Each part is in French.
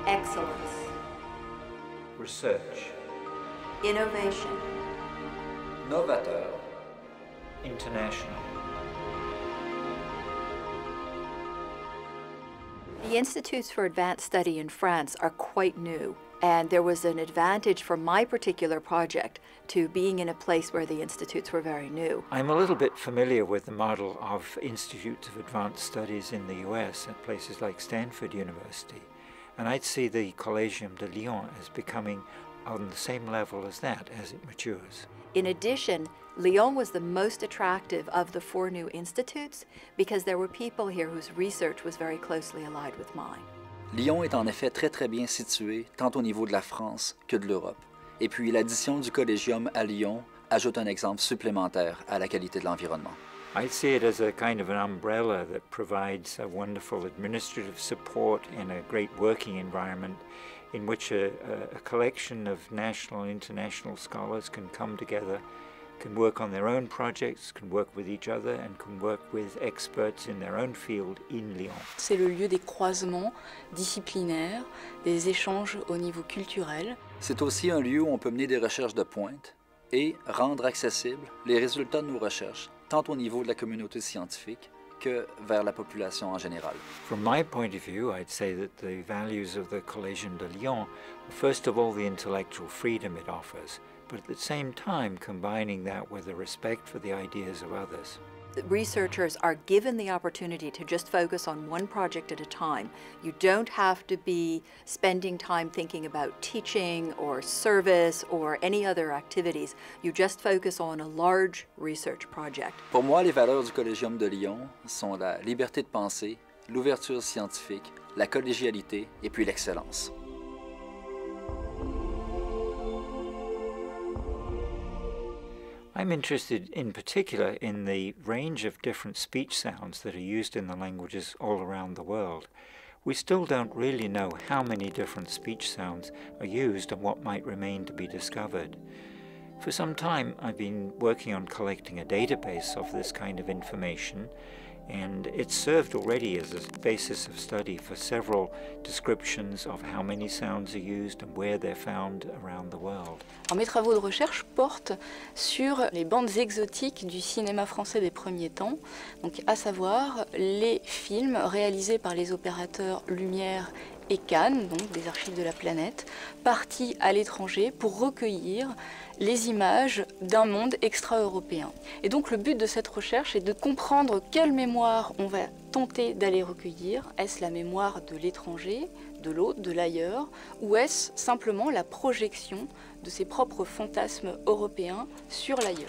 excellence, research, innovation, novateur, international. The institutes for advanced study in France are quite new, and there was an advantage for my particular project to being in a place where the institutes were very new. I'm a little bit familiar with the model of institutes of advanced studies in the US at places like Stanford University, and I'd see the Collegium de Lyon as becoming on the same level as that as it matures. In addition, Lyon was the most attractive of the 4 new institutes because there were people here whose research was very closely allied with mine. Lyon est en effet très bien situé, tant au niveau de la France que de l'Europe. Et puis l'addition du Collegium à Lyon ajoute un exemple supplémentaire à la qualité de l'environnement. I see it as a kind of an umbrella that provides a wonderful administrative support and a great working environment in which a collection of national and international scholars can come together, can work on their own projects, can work with each other, and can work with experts in their own field in Lyon. C'est le lieu des croisements disciplinaires, des échanges au niveau culturel. C'est aussi un lieu où on peut mener des recherches de pointe et rendre accessibles les résultats de nos recherches, tant au niveau de la communauté scientifique que vers la population en général. From my point of view, I'd say that the values of the Collegium de Lyon are first of all the intellectual freedom it offers, but at the same time combining that with a respect for the ideas of others. Researchers are given the opportunity to just focus on one project at a time. You don't have to be spending time thinking about teaching or service or any other activities. You just focus on a large research project. Pour moi, les valeurs du Collegium de Lyon sont la liberté de penser, l'ouverture scientifique, la collégialité et puis l'excellence. I'm interested in particular in the range of different speech sounds that are used in the languages all around the world. We still don't really know how many different speech sounds are used and what might remain to be discovered. For some time I've been working on collecting a database of this kind of information, and it's served already as a basis of study for several descriptions of how many sounds are used and where they're found around the world. Alors, mes travaux de recherche portent sur les bandes exotiques du cinéma français des premiers temps, donc à savoir les films réalisés par les opérateurs Lumière et Cannes, donc des archives de la planète, partis à l'étranger pour recueillir les images d'un monde extra-européen. Et donc le but de cette recherche est de comprendre quelle mémoire on va tenter d'aller recueillir. Est-ce la mémoire de l'étranger, de l'autre, de l'ailleurs, ou est-ce simplement la projection de ses propres fantasmes européens sur l'ailleurs?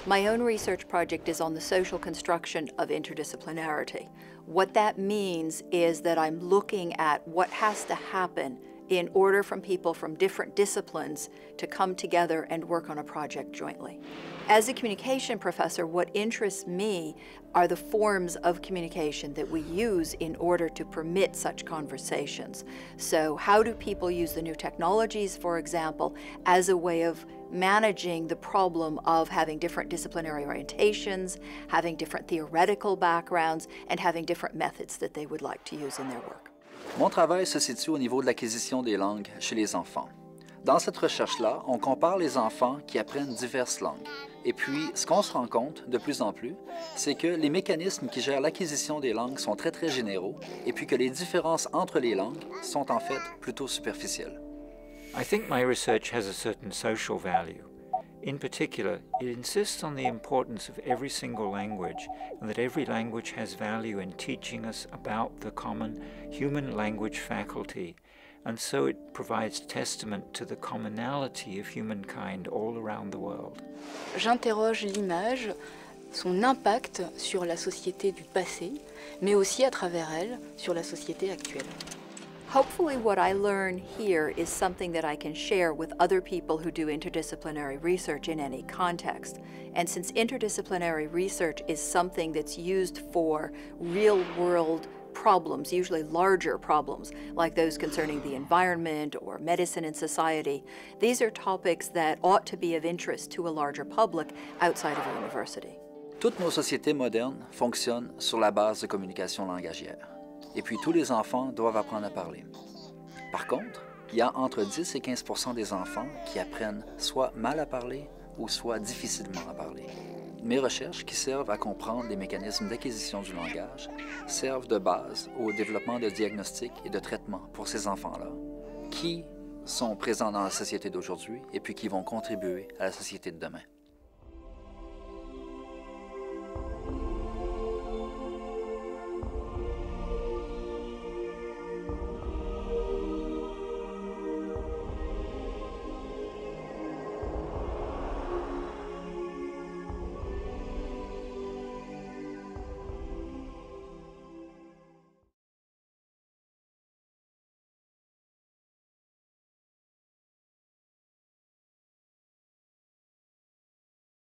My own research project is on the social construction of interdisciplinarity. What that means is that I'm looking at what has to happen in order for people from different disciplines to come together and work on a project jointly. As a communication professor, what interests me are the forms of communication that we use in order to permit such conversations. So how do people use the new technologies, for example, as a way of managing the problem of having different disciplinary orientations, having different theoretical backgrounds, and having different methods that they would like to use in their work. Mon travail se situe au niveau de l'acquisition des langues chez les enfants. Dans cette recherche-là, on compare les enfants qui apprennent diverses langues. Et puis, ce qu'on se rend compte de plus en plus, c'est que les mécanismes qui gèrent l'acquisition des langues sont très généraux, et puis que les différences entre les langues sont en fait plutôt superficielles. I think my research has a certain social value. In particular, it insists on the importance of every single language and that every language has value in teaching us about the common human language faculty, and so it provides testament to the commonality of humankind all around the world. J'interroge l'image, son impact sur la société du passé, mais aussi à travers elle sur la société actuelle. Hopefully what I learn here is something that I can share with other people who do interdisciplinary research in any context. And since interdisciplinary research is something that's used for real-world problems, usually larger problems, like those concerning the environment or medicine and society, these are topics that ought to be of interest to a larger public outside of a university. Toutes nos sociétés modernes fonctionnent sur la base de communication langagière. Et puis tous les enfants doivent apprendre à parler. Par contre, il y a entre 10 et 15 % des enfants qui apprennent soit mal à parler ou soit difficilement à parler. Mes recherches, qui servent à comprendre les mécanismes d'acquisition du langage, servent de base au développement de diagnostics et de traitements pour ces enfants-là, qui sont présents dans la société d'aujourd'hui et puis qui vont contribuer à la société de demain.